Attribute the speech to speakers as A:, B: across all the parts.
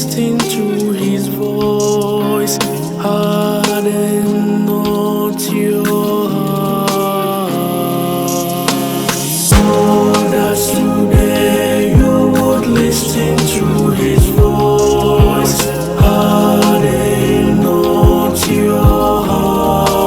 A: listen to his voice, harden not your heart. Oh, that today you would listen to his voice, harden not your heart.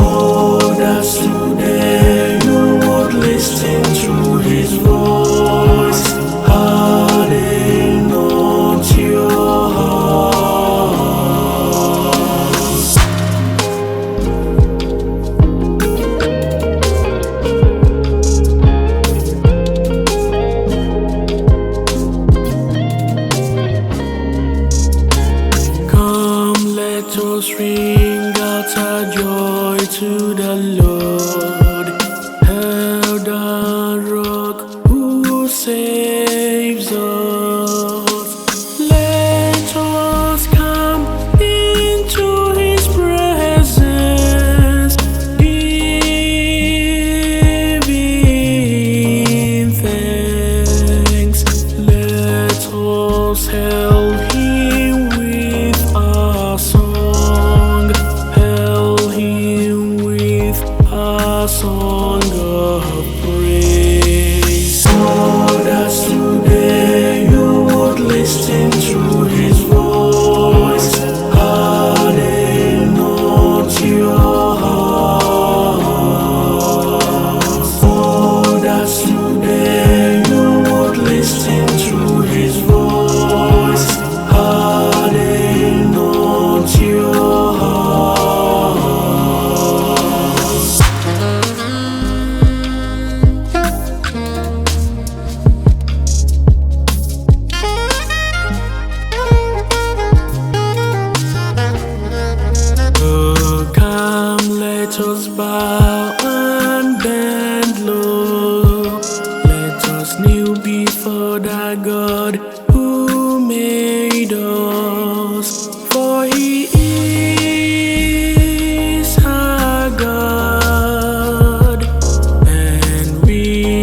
A: Oh, that today you would listen to his voice, harden not your heart. Come, let us ring out our joy to the Lord. Hail the rock who saves us. Let us come into his presence, giving thanks. Let us hail him with our song, hail him with our song of praise. Oh, that today you would listen to his voice, harden not your heart. Oh, that today you would listen to his voice, harden not your heart. Oh, come, let us bow and bend low. Let us kneel before the God who made us. For he is our God, and we,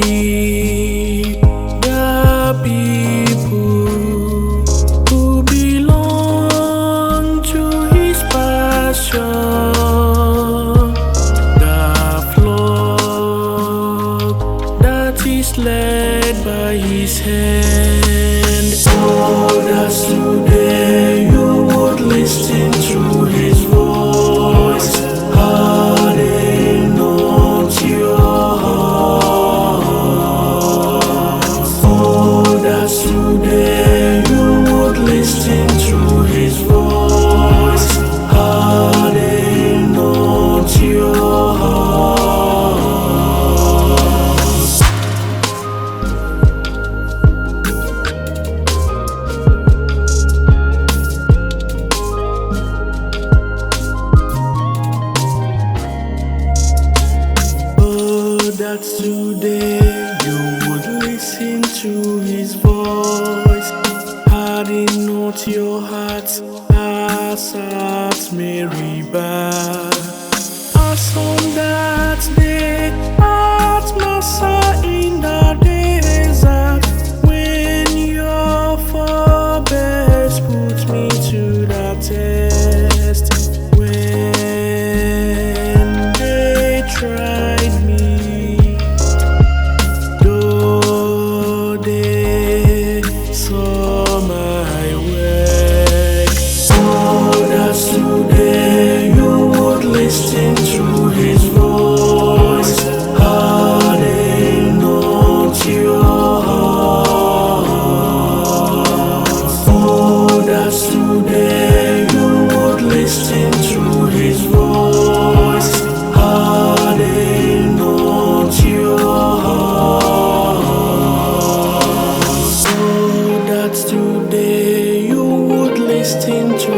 A: the people who belong to his pasture, the flock that is led by his hand. Oh, that today you would listen to his voice, harden not your heart. Oh, that today you would listen to his voice, harden not your heart. Oh, that today you would listen to his voice, harden not your hearts, as at Meribah, as on that day at Massah in the desert, when your forebears put me to the test, when they tried me, though they saw my work. Oh, that today you would listen to his voice, harden not your heart. Oh, that today you would listen to his voice, harden not your heart. Oh, that today you would listen to